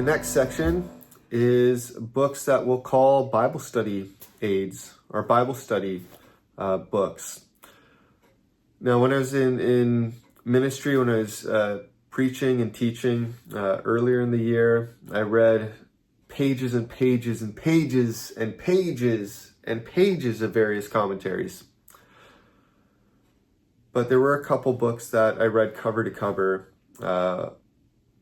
next section is books that we'll call Bible study aids or Bible study books. Now, when I was in ministry, when I was preaching and teaching earlier in the year, I read pages and pages and pages and pages and pages of various commentaries. But there were a couple books that I read cover to cover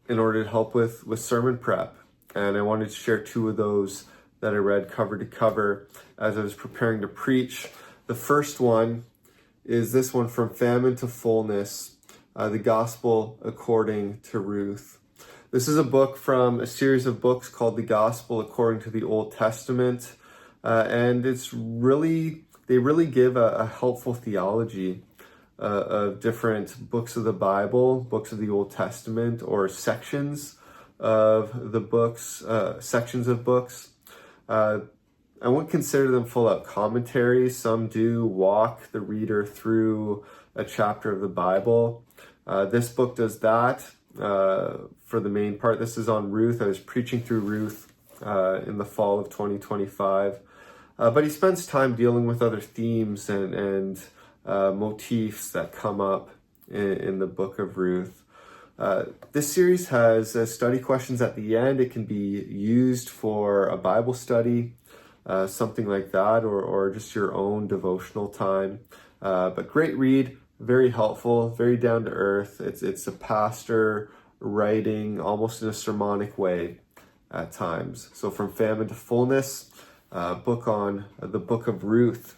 in order to help with sermon prep. And I wanted to share two of those that I read cover to cover as I was preparing to preach. The first one is this one, From Famine to Fullness, the Gospel According to Ruth. This is a book from a series of books called The Gospel According to the Old Testament. And they really give a helpful theology of different books of the Bible, books of the Old Testament, or sections of the books, sections of books. I wouldn't consider them full-out commentaries. Some do walk the reader through a chapter of the Bible. This book does that for the main part. This is on Ruth. I was preaching through Ruth in the fall of 2025. But he spends time dealing with other themes and motifs that come up in the book of Ruth. This series has study questions at the end. It can be used for a Bible study, something like that, or just your own devotional time. But great read, very helpful, very down to earth. It's a pastor writing almost in a sermonic way at times. So From Famine to Fullness, book on the book of Ruth.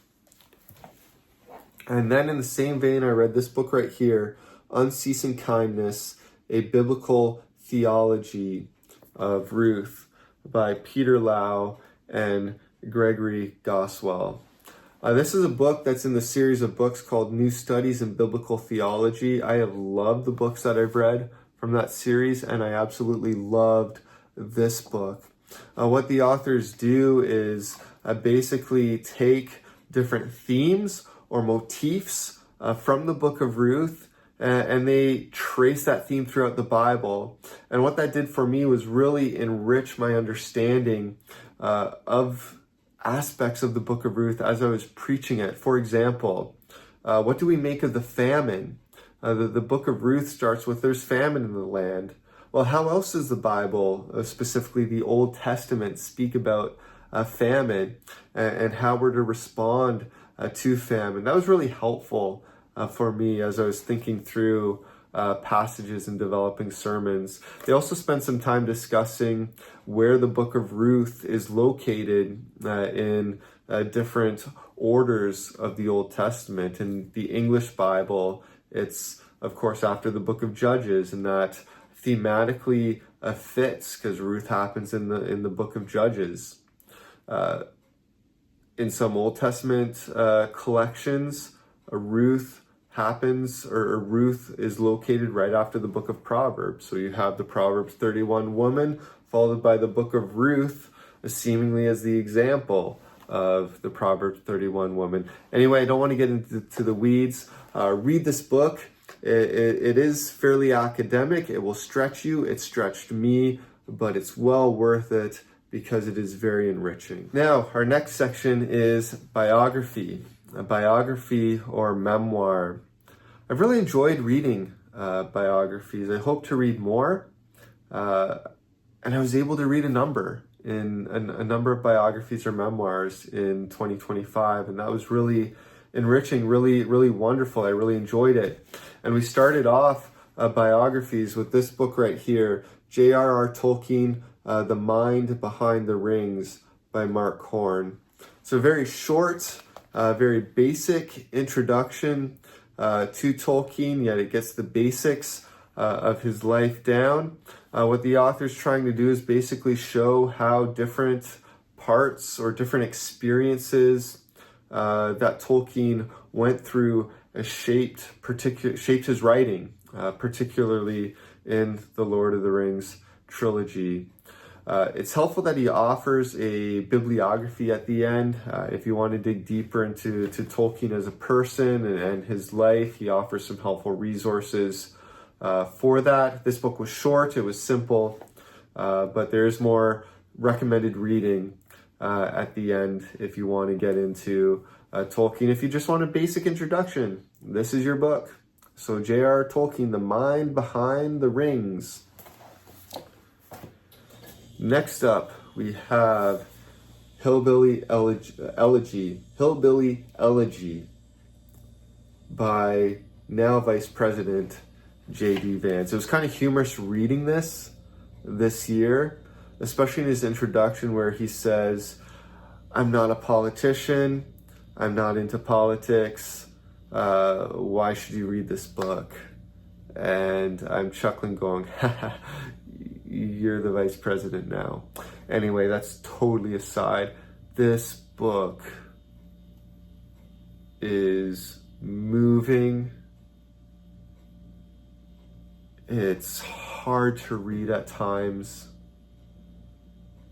And then in the same vein, I read this book right here, Unceasing Kindness, A Biblical Theology of Ruth by Peter Lau and Gregory Goswell. This is a book that's in the series of books called New Studies in Biblical Theology. I have loved the books that I've read from that series, and I absolutely loved this book. What the authors do is basically take different themes or motifs from the book of Ruth, and they trace that theme throughout the Bible. And what that did for me was really enrich my understanding of aspects of the book of Ruth as I was preaching it. For example, what do we make of the famine? The book of Ruth starts with there's famine in the land. Well, how else does the Bible, specifically the Old Testament, speak about famine and how we're to respond to famine? That was really helpful for me as I was thinking through passages and developing sermons. They also spent some time discussing where the book of Ruth is located in different orders of the Old Testament. In the English Bible, it's, of course, after the book of Judges, and that thematically fits because Ruth happens in the book of Judges. In some Old Testament collections, Ruth happens, or Ruth is located right after the book of Proverbs. So you have the Proverbs 31 woman, followed by the book of Ruth, seemingly as the example of the Proverbs 31 woman. Anyway, I don't want to get into the weeds. Read this book. It is fairly academic. It will stretch you. It stretched me, but it's well worth it because it is very enriching. Now, our next section is biography, a biography or memoir. I've really enjoyed reading biographies. I hope to read more, and I was able to read a number of biographies or memoirs in 2025, and that was really enriching, really, really wonderful. I really enjoyed it. And we started off biographies with this book right here, J.R.R. Tolkien, The Mind Behind the Rings by Mark Horn. So very short, very basic introduction to Tolkien, yet it gets the basics of his life down. What the author's trying to do is basically show how different parts or different experiences that Tolkien went through shaped his writing, particularly in the Lord of the Rings trilogy. It's helpful that he offers a bibliography at the end. If you want to dig deeper into Tolkien as a person and his life, he offers some helpful resources for that. This book was short, it was simple, but there's more recommended reading at the end if you want to get into Tolkien. If you just want a basic introduction, this is your book. So J.R. Tolkien, The Mind Behind the Rings. Next up, we have Hillbilly Elegy by now Vice President J.D. Vance. It was kind of humorous reading this year, especially in his introduction where he says, "I'm not a politician, I'm not into politics, why should you read this book?" And I'm chuckling going, haha, you're the vice president now. Anyway, that's totally aside. This book is moving. It's hard to read at times.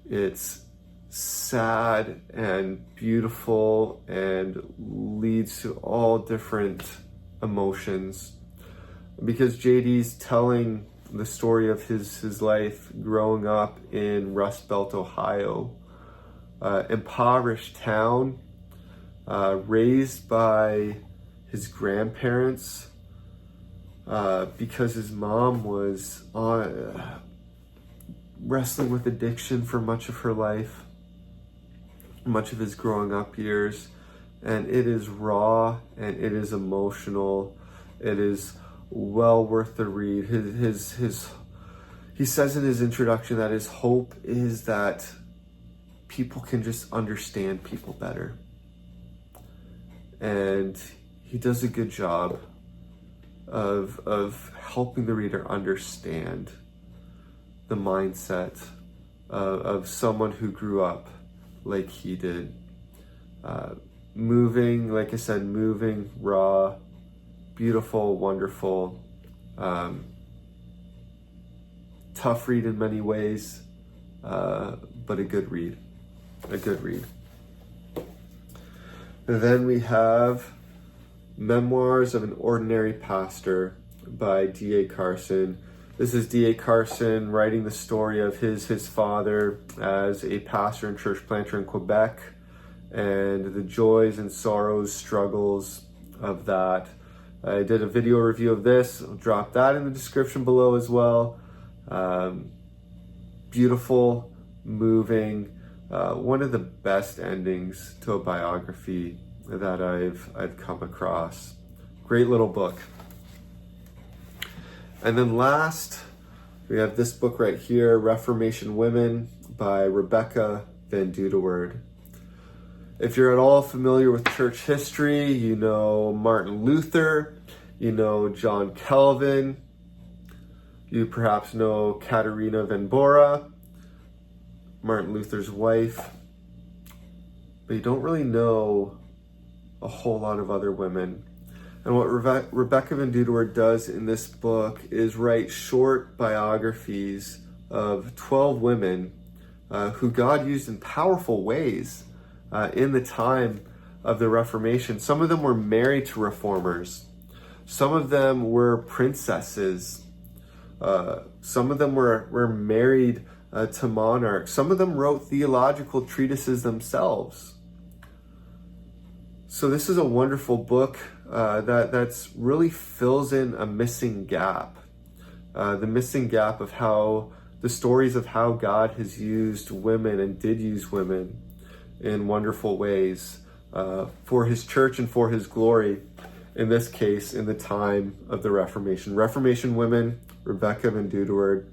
It's sad and beautiful and leads to all different emotions, because JD's telling the story of his life growing up in Rust Belt, Ohio, impoverished town, raised by his grandparents, because his mom was wrestling with addiction for much of her life, much of his growing up years. And it is raw and it is emotional. It is well worth the read. He says in his introduction that his hope is that people can just understand people better. And he does a good job of helping the reader understand the mindset of someone who grew up like he did. Moving, like I said, moving, raw, beautiful, wonderful, tough read in many ways, but a good read. And then we have Memoirs of an Ordinary Pastor by D.A. Carson. This is D.A. Carson writing the story of his father as a pastor and church planter in Quebec, and the joys and sorrows, struggles of that. I did a video review of this. I'll drop that in the description below as well. Beautiful, moving, one of the best endings to a biography that I've come across. Great little book. And then last, we have this book right here, Reformation Women by Rebecca Van Duderwoord. If you're at all familiar with church history, you know Martin Luther, you know John Calvin, you perhaps know Katerina van Bora, Martin Luther's wife, but you don't really know a whole lot of other women. And what Rebecca Van Duderwoord does in this book is write short biographies of 12 women who God used in powerful ways in the time of the Reformation. Some of them were married to reformers. Some of them were princesses. Some of them were married to monarchs. Some of them wrote theological treatises themselves. So this is a wonderful book that's really fills in a missing gap. The missing gap of how the stories of how God has used women and did use women in wonderful ways for his church and for his glory, in this case, in the time of the Reformation. Reformation Women, Rebecca Van Duderwoord,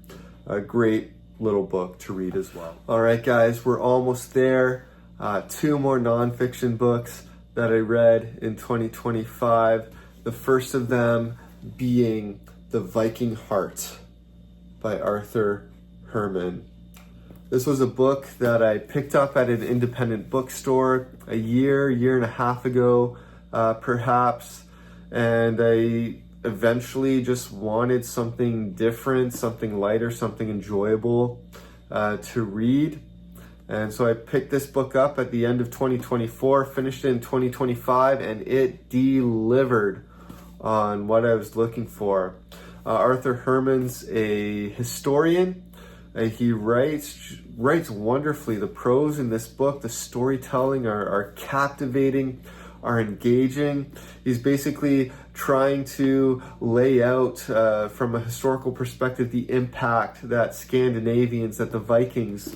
a great little book to read as well. All right, guys, we're almost there. 2 more nonfiction books that I read in 2025. The first of them being The Viking Heart by Arthur Herman. This was a book that I picked up at an independent bookstore a year and a half ago, perhaps, and I eventually just wanted something different, something lighter, something enjoyable to read. And so I picked this book up at the end of 2024, finished it in 2025, and it delivered on what I was looking for. Arthur Herman's a historian He writes wonderfully. The prose in this book, the storytelling are captivating, are engaging. He's basically trying to lay out from a historical perspective the impact that Scandinavians, that the Vikings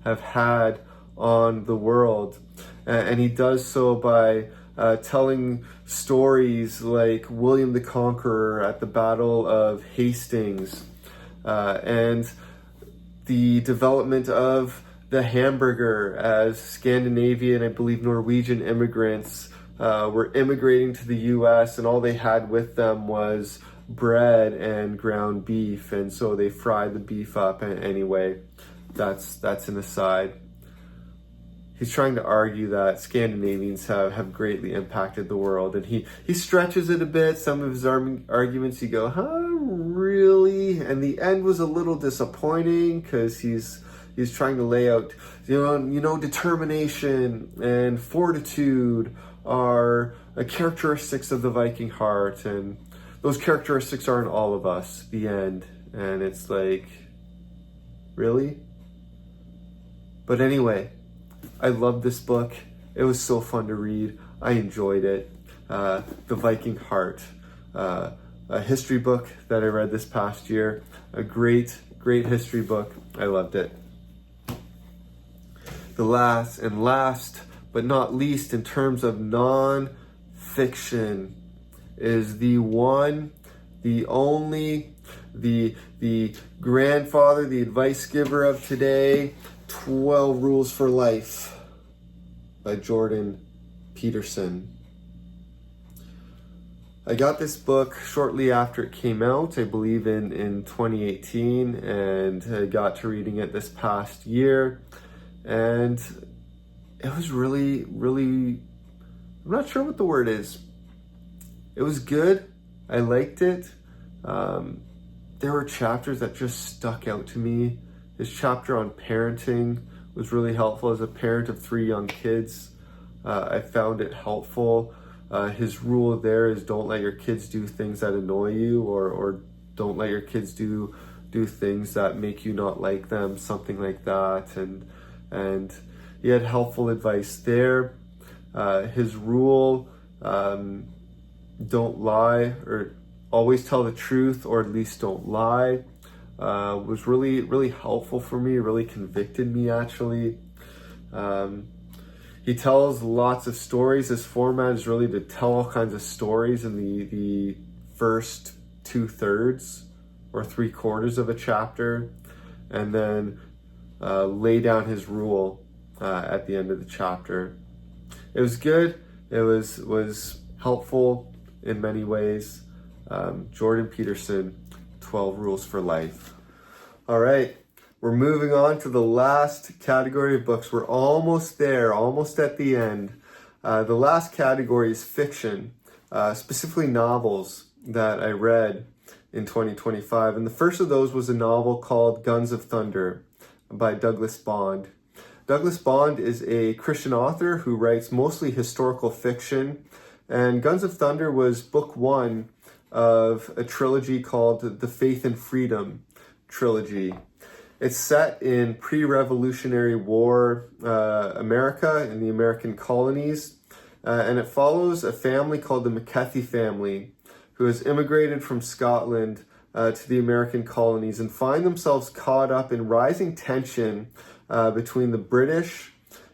have had on the world. And he does so by telling stories like William the Conqueror at the Battle of Hastings, and the development of the hamburger as Scandinavian, I believe Norwegian immigrants were immigrating to the US, and all they had with them was bread and ground beef, and so they fried the beef up anyway. That's an aside. He's trying to argue that Scandinavians have greatly impacted the world, and he stretches it a bit. Some of his arguments, you go, huh, really? And the end was a little disappointing because he's trying to lay out, determination and fortitude are characteristics of the Viking heart, and those characteristics are in all of us. The end. And it's like, really? But anyway, I loved this book. It was so fun to read. I enjoyed it. The Viking Heart, a history book that I read this past year. A great history book. I loved it. The last but not least in terms of non-fiction is the one, the only, the grandfather, the advice giver of today, 12 Rules for Life by Jordan Peterson. I got this book shortly after it came out, I believe in 2018, and I got to reading it this past year, and it was really, I'm not sure what the word is. It was good. I liked it. There were chapters that just stuck out to me. His chapter on parenting was really helpful. As a parent of 3 young kids, I found it helpful. His rule there is don't let your kids do things that annoy you, or don't let your kids do things that make you not like them, something like that. And he had helpful advice there. His rule, don't lie, or always tell the truth, or at least don't lie, was really helpful for me, really convicted me actually. He tells lots of stories. His format is really to tell all kinds of stories in the first 2/3 or 3/4 of a chapter, and then lay down his rule at the end of the chapter. It was good. It was helpful in many ways. Jordan Peterson, 12 Rules for Life. All right, we're moving on to the last category of books. We're almost there, almost at the end. The last category is fiction, specifically novels that I read in 2025. And the first of those was a novel called Guns of Thunder by Douglas Bond. Douglas Bond is a Christian author who writes mostly historical fiction, and Guns of Thunder was book 1 of a trilogy called the Faith and Freedom trilogy. It's set in pre-Revolutionary War America, in the American colonies, and it follows a family called the McKethy family who has immigrated from Scotland to the American colonies and find themselves caught up in rising tension between the British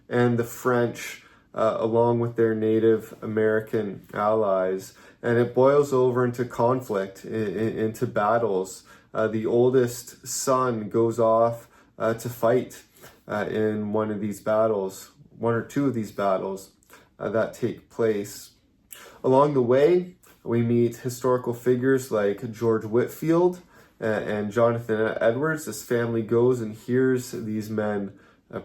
and the French, along with their Native American allies. And it boils over into conflict, into battles. The oldest son goes off to fight in one of these battles, 1 or 2 of these battles that take place. Along the way, we meet historical figures like George Whitefield and Jonathan Edwards. This family goes and hears these men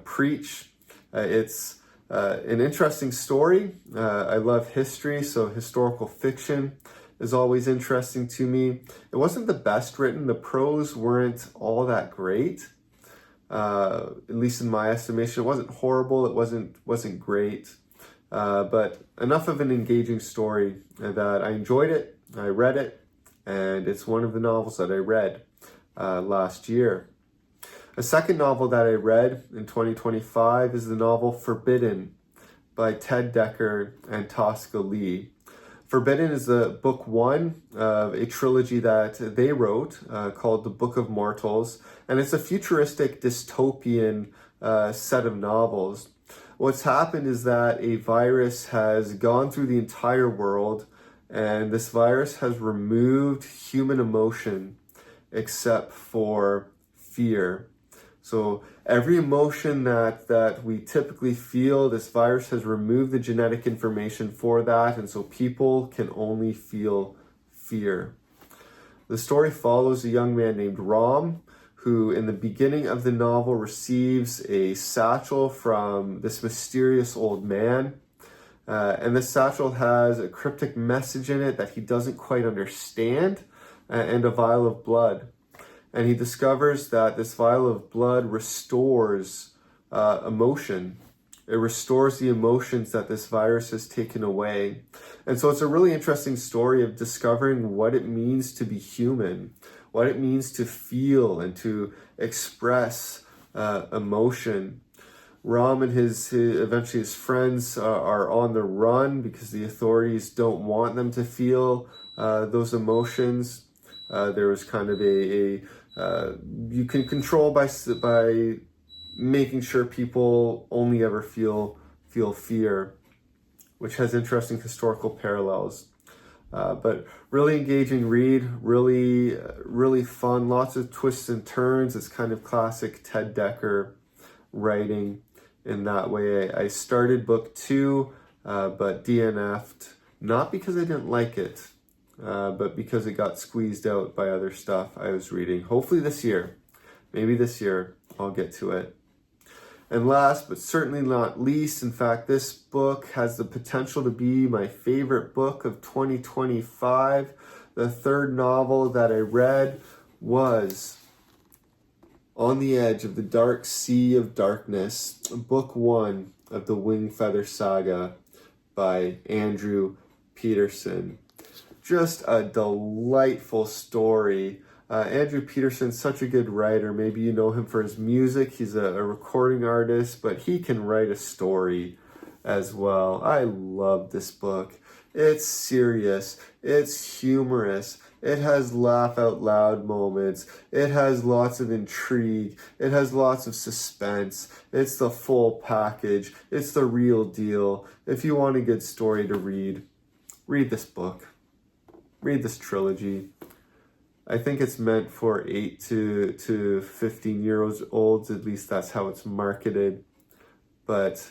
preach. It's an interesting story. I love history, so historical fiction is always interesting to me. It wasn't the best written. The prose weren't all that great, at least in my estimation. It wasn't horrible. It wasn't great, but enough of an engaging story that I enjoyed it. I read it, and it's one of the novels that I read last year. A second novel that I read in 2025 is the novel Forbidden by Ted Dekker and Tosca Lee. Forbidden is the book one of a trilogy that they wrote called The Book of Mortals, and it's a futuristic dystopian set of novels. What's happened is that a virus has gone through the entire world, and this virus has removed human emotion except for fear. So every emotion that we typically feel, this virus has removed the genetic information for that, and so people can only feel fear. The story follows a young man named Ram, who in the beginning of the novel receives a satchel from this mysterious old man. And this satchel has a cryptic message in it that he doesn't quite understand, and a vial of blood. And he discovers that this vial of blood restores emotion. It restores the emotions that this virus has taken away. And so it's a really interesting story of discovering what it means to be human, what it means to feel and to express emotion. Ram and eventually his friends are on the run because the authorities don't want them to feel those emotions. There was kind of you can control by making sure people only ever feel fear, which has interesting historical parallels. But really engaging read, really fun, lots of twists and turns. It's kind of classic Ted Dekker writing in that way. I started book 2, but DNF'd, not because I didn't like it, but because it got squeezed out by other stuff I was reading. Hopefully maybe this year, I'll get to it. And last, but certainly not least, in fact, this book has the potential to be my favorite book of 2025. The third novel that I read was On the Edge of the Dark Sea of Darkness, book 1 of the Wing Feather Saga by Andrew Peterson. Just a delightful story. Andrew Peterson's such a good writer. Maybe you know him for his music. He's a recording artist, but he can write a story as well. I love this book. It's serious. It's humorous. It has laugh out loud moments. It has lots of intrigue. It has lots of suspense. It's the full package. It's the real deal. If you want a good story to read this book. Read this trilogy. I think it's meant for 8 to 15-year-olds, at least that's how it's marketed. But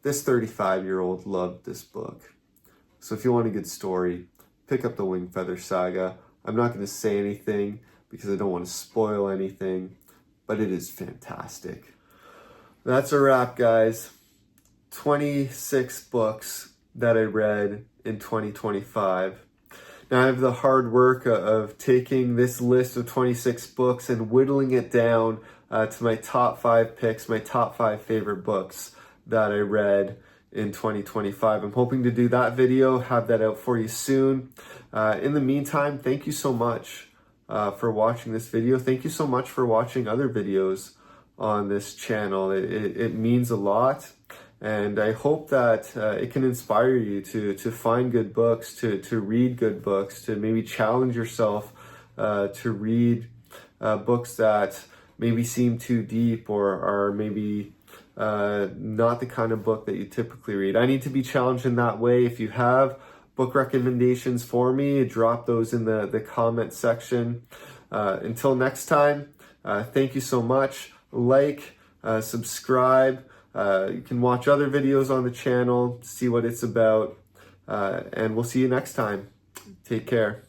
this 35-year-old loved this book. So if you want a good story, pick up the Wing Feather Saga. I'm not going to say anything because I don't want to spoil anything, but it is fantastic. That's a wrap, guys. 26 books that I read in 2025. Now I have the hard work of taking this list of 26 books and whittling it down to my top 5 picks, my top 5 favorite books that I read in 2025. I'm hoping to do that video, have that out for you soon. In the meantime, thank you so much for watching this video. Thank you so much for watching other videos on this channel. It means a lot. And I hope that it can inspire you to find good books, to read good books, to maybe challenge yourself to read books that maybe seem too deep or are maybe not the kind of book that you typically read. I need to be challenged in that way. If you have book recommendations for me, drop those in the comment section. Until next time, thank you so much. Like, subscribe. You can watch other videos on the channel, see what it's about, and we'll see you next time. Take care.